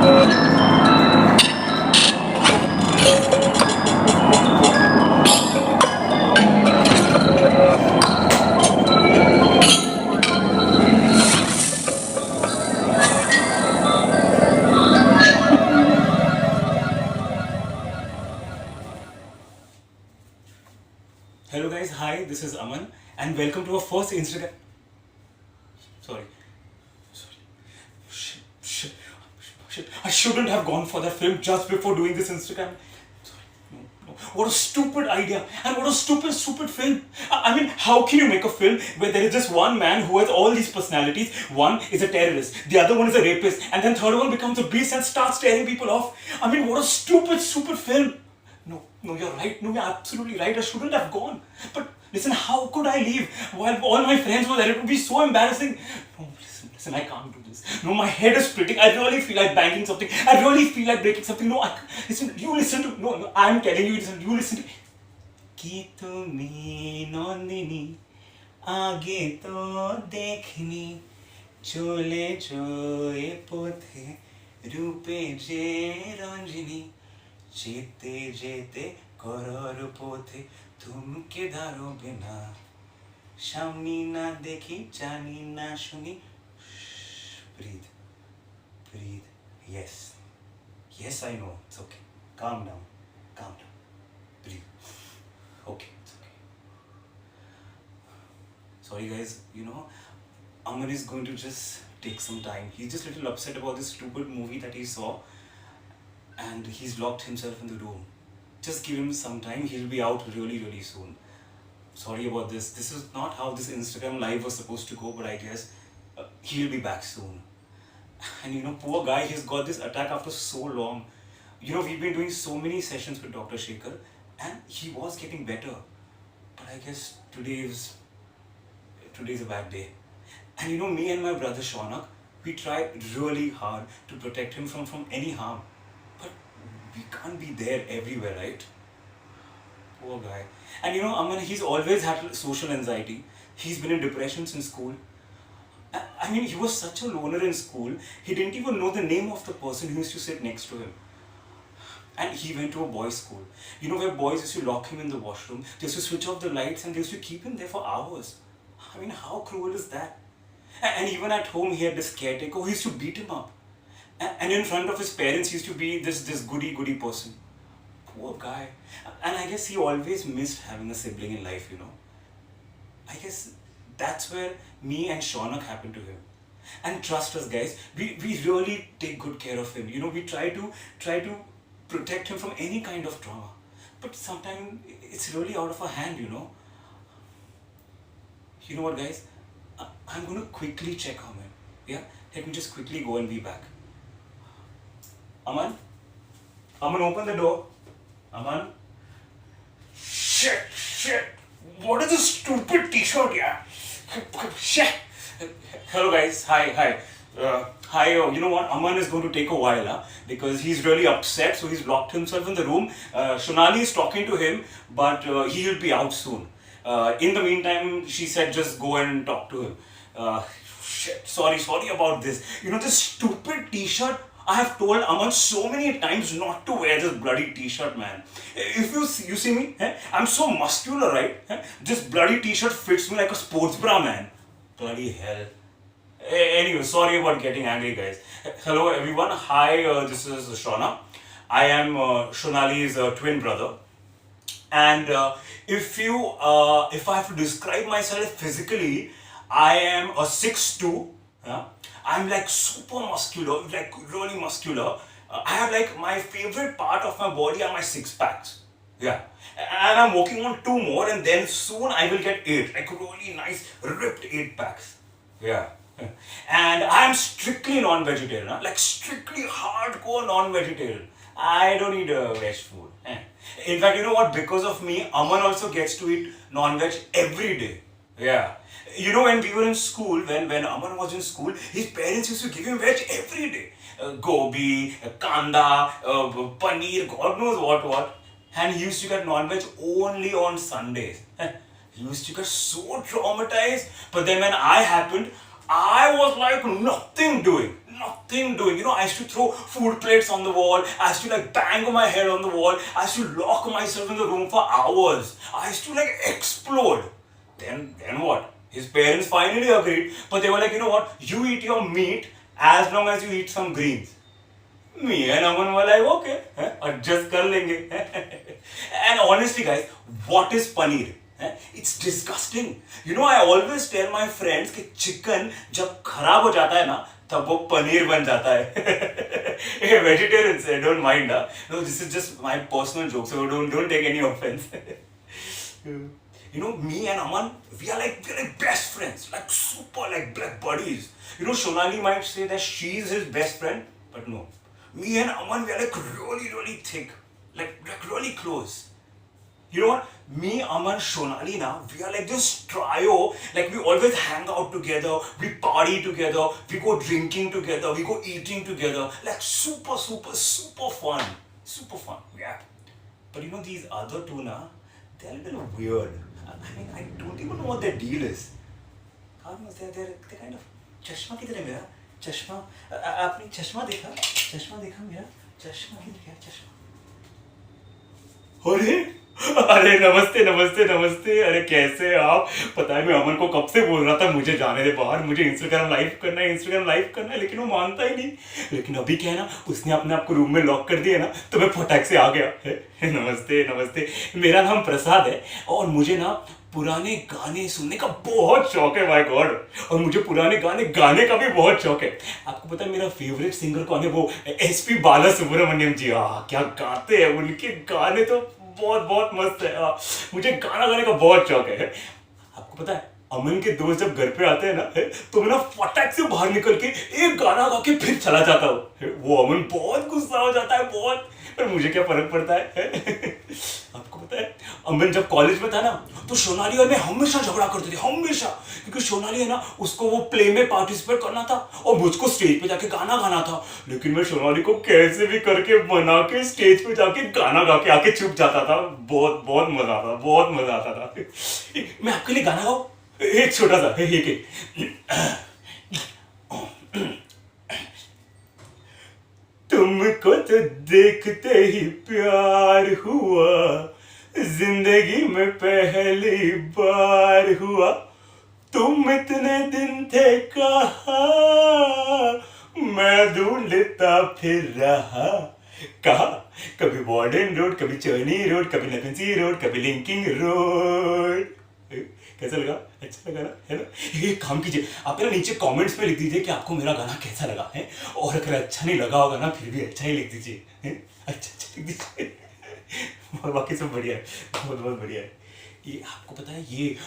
Hello guys, hi, this is Aman and welcome to our first Instagram. Sorry. Sorry. Shit. Shit. I shouldn't have gone for that film just before doing this Instagram. Sorry. No. What a stupid idea and what a stupid film. I mean, how can you make a film where there is just one man who has all these personalities? One is a terrorist, the other one is a rapist, and then third one becomes a beast and starts tearing people off. I mean, what a stupid film. No, you're right. No, you're absolutely right. I shouldn't have gone. But listen, how could I leave while all my friends were there? It would be so embarrassing. No, listen, I can't do this. No, my head is splitting. I really feel like banging something. I really feel like breaking something. No, listen, you listen to. No, I'm telling you, you listen to. कि तुम्हें नंदिनी आगे तो देखनी चले जो ए पोथे रूपे जे रंजनी যেতে যেতে করর পথে থমকে দাঁড়াবে না সামনে না দেখি জানি না শুনি breathe breathe yes I know it's okay calm down breathe okay it's okay sorry guys Aman is going to just take some time. He's just a little upset about this stupid movie that he saw and he's locked himself in the room. Just give him some time, he'll be out really soon. Sorry about this. This is not how this Instagram live was supposed to go, but I guess he'll be back soon. And poor guy, he's got this attack after so long. We've been doing so many sessions with Dr. Shekhar and he was getting better. But I guess today's a bad day. And me and my brother Shaunak, we tried really hard to protect him from any harm. But we can't be there everywhere, right? Poor guy. And Aman, he's always had social anxiety. He's been in depression since school. I mean, he was such a loner in school, he didn't even know the name of the person who used to sit next to him. And he went to a boys' school. Where boys used to lock him in the washroom, they used to switch off the lights and they used to keep him there for hours. I mean, how cruel is that? And even at home, he had this caretaker who used to beat him up. And in front of his parents, he used to be this goody person. Poor guy. And I guess he always missed having a sibling in life, I guess that's where me and Shaunak happened to him. And trust us guys, we really take good care of him. We try to protect him from any kind of trauma. But sometimes it's really out of our hand, You know what guys? I'm going to quickly check Aman. Yeah? Let me just quickly go and be back. Aman, open the door. Aman. Shit. What is this stupid t-shirt, yeah? Shit. Hello guys, hi. Hi, you know what? Aman is going to take a while, because he's really upset, so he's locked himself in the room. Shonali is talking to him, but he'll be out soon. In the meantime, she said just go and talk to him. Shit, sorry about this. This stupid t-shirt, I have told Aman so many times not to wear this bloody t-shirt, man. If you see me, I'm so muscular, right? This bloody t-shirt fits me like a sports bra, man. Bloody hell. Anyway, sorry about getting angry, guys. Hello, everyone. Hi, this is Shauna. I am Shonali's twin brother. And if I have to describe myself physically, I am a 6'2". Yeah? I'm like super muscular, like really muscular. I have like my favorite part of my body are my six packs. Yeah. And I'm working on 2 more and then soon I will get 8. Like really nice ripped 8 packs. Yeah. And I'm strictly non-vegetarian. Like strictly hardcore non-vegetarian. I don't eat veg food. In fact, you know what? Because of me, Aman also gets to eat non-veg every day. Yeah. When we were in school, when Aman was in school, his parents used to give him veg every day. Gobi, kanda, paneer, God knows what. And he used to get non-veg only on Sundays. He used to get so traumatized. But then when I happened, I was like nothing doing. nothing doing. You know, I used to throw food plates on the wall. I used to like bang my head on the wall. I used to lock myself in the room for hours. I used to like explode. Then what? His parents finally agreed, but they were like, you know what? You eat your meat as long as you eat some greens. Me and Aman were like, okay, adjust kar lenge. And honestly, guys, what is paneer? It's disgusting. You know, I always tell my friends कि chicken जब खराब हो जाता है ना, तब वो पनीर बन जाता है. Hey, vegetarians, don't mind. No, this is just my personal joke, so don't take any offense. You know, me and Aman, we're like best friends, like super like black buddies. You know, Shonali might say that she's his best friend, but no. Me and Aman, we're like really thick, like really close. You know what? Me, Aman, Shonali now, we are like this trio. Like we always hang out together, we party together, we go drinking together, we go eating together. Like super fun. Super fun, yeah. But you know, these other two now, they're a little weird. I mean, I don't even know what their deal is. I don't know, they're kind of... चश्मा किधर है मेरा? चश्मा आपने चश्मा देखा मेरा? चश्मा किधर गया चश्मा? अरे नमस्ते. अरे कैसे हैं आप? पता है मैं अमन को कब से बोल रहा था मुझे जाने दे बाहर, मुझे इंस्टाग्राम लाइव करना है, लेकिन वो मानता ही नहीं. लेकिन अभी क्या है ना, उसने अपने आप को रूम में लॉक कर दिया ना, तो मैं फटाक से आ गया. नमस्ते. मेरा नाम प्रसाद है और मुझे ना पुराने गाने सुनने का बहुत शौक है. My God. और मुझे पुराने गाने गाने का भी बहुत शौक है. आपको पता है मेरा फेवरेट सिंगर कौन है? वो एसपी बालासुब्रमण्यम जी. क्या गाते हैं, उनके गाने तो बहुत मस्त है. मुझे गाना गाने का बहुत शौक है. आपको पता है अमन के दोस्त जब घर पे आते हैं ना, तो मैं ना फटाक से बाहर निकल के एक गाना गा के फिर चला जाता हूँ. वो अमन बहुत गुस्सा हो जाता है, बहुत. पर मुझे क्या फर्क पड़ता है. आपको पता है अमन जब कॉलेज में था ना, तो सोनाली और मैं हमेशा झगड़ा करते थे, हमेशा. क्योंकि सोनाली है ना, उसको वो प्ले में पार्टिसिपेट करना था और मुझको स्टेज पे जाके गाना गाना था. लेकिन मैं सोनाली को कैसे भी करके मना के स्टेज पे जाके गाना गा के आके चुप जाता था. बहुत मजा आता था. मैं आपके लिए गाना गाऊं? एक छोटा सा एक तुमको तो देखते ही प्यार हुआ, जिंदगी में पहली बार हुआ. तुम इतने दिन थे कहाँ, मैं ढूंढता फिर रहा. कहा कभी वार्डन रोड, कभी चर्नी रोड, कभी नकंसी रोड, कभी लिंकिंग रोड. कैसा लगा? अच्छा लगा ना, है ना? एक काम कीजिए, आप ना नीचे कमेंट्स में लिख दीजिए कि आपको मेरा गाना कैसा लगा है. और अगर अच्छा नहीं लगा होगा ना, फिर भी अच्छा ही लिख दीजिए. अच्छा लिख दीजिए. और बाकी सब बढ़िया है, बहुत बढ़िया है. ये आपको पता है, ये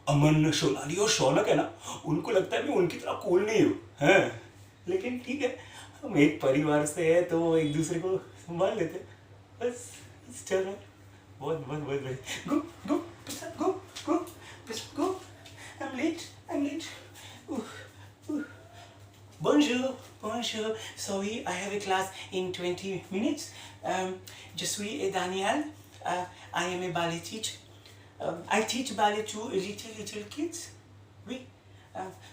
अमन, सोनाली और शौनक है ना, उनको लगता है मैं उनकी तरह कूल नहीं हूँ, है. लेकिन ठीक है, हम एक परिवार से है तो एक दूसरे को संभाल लेते. बस चल रहा है. बहुत बढ़िया. Go. Go. I'm late. Bonjour. Sorry, I have a class in 20 minutes. Je suis Daniel. I am a ballet teacher. I teach ballet to little kids. Oui.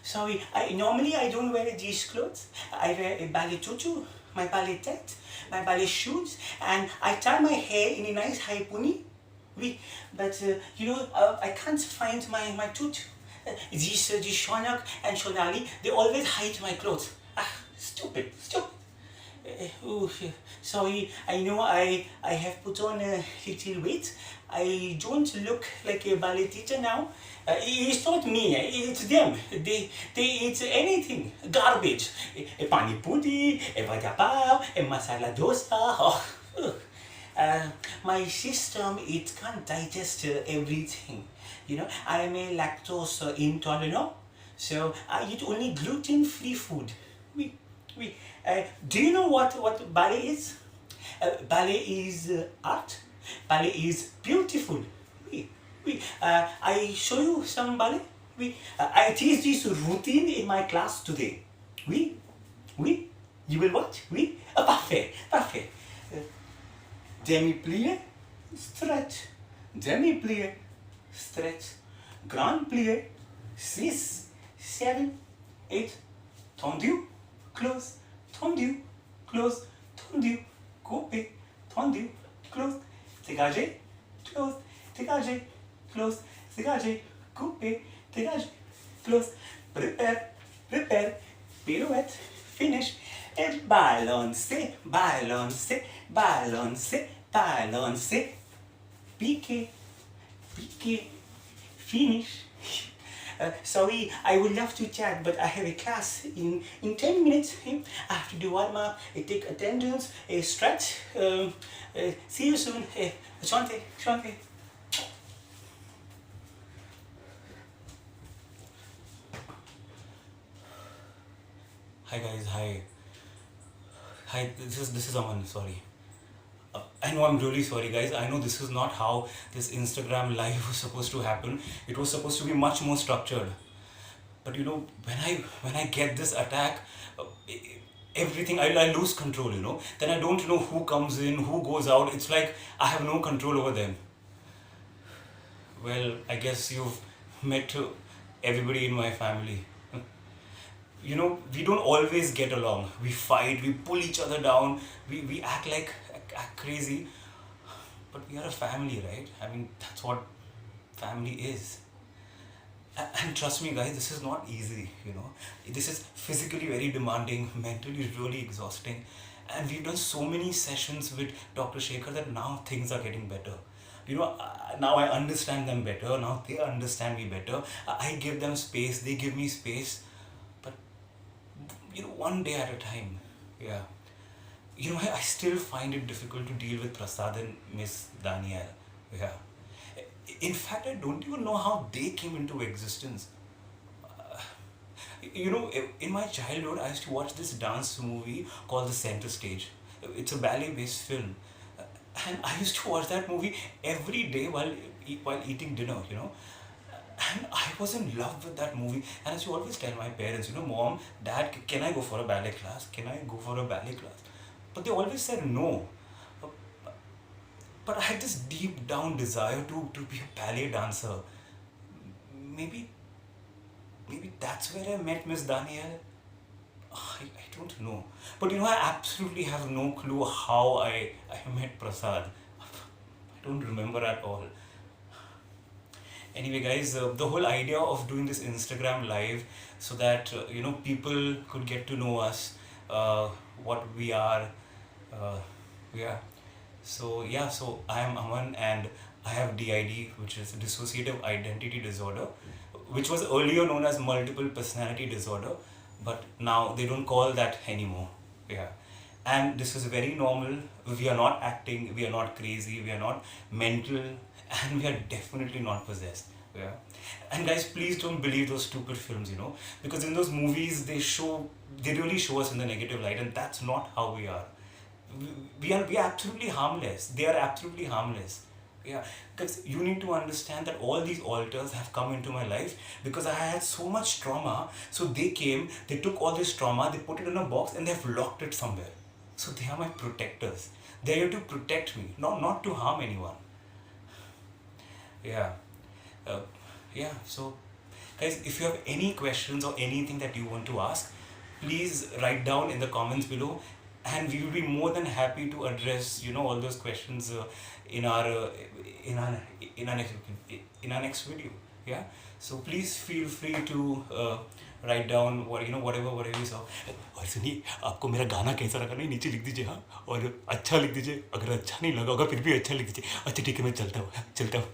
Sorry, normally I don't wear these clothes. I wear a ballet tutu, my ballet tête, my ballet shoes, and I tie my hair in a nice high pony. Oui, but you know, I can't find my tooth. These Shonak and Shonali, they always hide my clothes. Stupid. Sorry, I know I have put on a little weight. I don't look like a ballet teacher now. It's not me, it's them. They eat anything, garbage. A pani puri, a vada pav, a masala dosa. My system, it can't digest everything. You know, I am a lactose intolerant, so I eat only gluten-free food. Oui. Do you know what ballet is? Ballet is art. Ballet is beautiful. Oui. I show you some ballet. I teach this routine in my class today. Oui. You will watch? Oui. Parfait. Demi-plié, stretch. Demi-plié, stretch. Grand plié, 6, 7, 8. Tendu, close. Tendu, close. Tendu, coupe. Tendu, close. Dégagé, close. Dégagé, close. Dégagé, coupe. Dégagé, close. Prepare, prepare. Pirouette, finish. Et balance, balance, balance, balance. Piqué, piqué. Finish. Sorry, I would love to chat, but I have a class in 10 minutes. I have to do warm up, take attendance, stretch. See you soon. Shante, Shante. Hi guys, hi. Hi, this is Aman, sorry. I know I'm really sorry, guys. I know this is not how this Instagram live was supposed to happen. It was supposed to be much more structured. But you know, when I get this attack, uh, everything I lose control. You know, then I don't know who comes in, who goes out. It's like I have no control over them. Well, I guess you've met everybody in my family. You know, we don't always get along. We fight, we pull each other down, we act crazy. But we are a family, right? I mean, that's what family is. And trust me, guys, this is not easy, you know. This is physically very demanding, mentally really exhausting. And we've done so many sessions with Dr. Shekhar that now things are getting better. You know, now I understand them better. Now they understand me better. I give them space, they give me space. But, you know, one day at a time. Yeah. You know, I still find it difficult to deal with Prasad and Miss Danielle. Yeah. In fact, I don't even know how they came into existence. You know, in my childhood, I used to watch this dance movie called The Center Stage. It's a ballet-based film, and I used to watch that movie every day while eating dinner. You know, and I was in love with that movie. And I used to always tell my parents, you know, Mom, Dad, can I go for a ballet class? Can I go for a ballet class? But they always said no. But I had this deep down desire to be a ballet dancer. Maybe that's where I met Miss Danielle. I don't know. But you know, I absolutely have no clue how I met Prasad. I don't remember at all. Anyway, guys, the whole idea of doing this Instagram live so that, you know, people could get to know us, what we are. Yeah. So I am Aman and I have DID, which is dissociative identity disorder, which was earlier known as multiple personality disorder, but now they don't call that anymore. Yeah. And this is very normal. We are not acting, we are not crazy, we are not mental, and we are definitely not possessed. Yeah. And guys, please don't believe those stupid films, you know, because in those movies they really show us in the negative light, and that's not how we are. We are absolutely harmless. They are absolutely harmless. Yeah, because you need to understand that all these alters have come into my life because I had so much trauma. So they came, they took all this trauma, they put it in a box and they've locked it somewhere. So they are my protectors. They're here to protect me, not to harm anyone. Yeah. Uh, yeah, so guys, if you have any questions or anything that you want to ask, please write down in the comments below, and we will be more than happy to address, you know, all those questions in our in our in our next video. Yeah, so please feel free to write down what, you know, whatever you saw. और सुनिए, आपको मेरा गाना कैसा लगा नहीं नीचे लिख दीजिए, हाँ, और अच्छा लिख दीजिए, अगर अच्छा नहीं लगा होगा फिर भी अच्छा लिख दीजिए. अच्छा ठीक है, मैं चलता हूँ.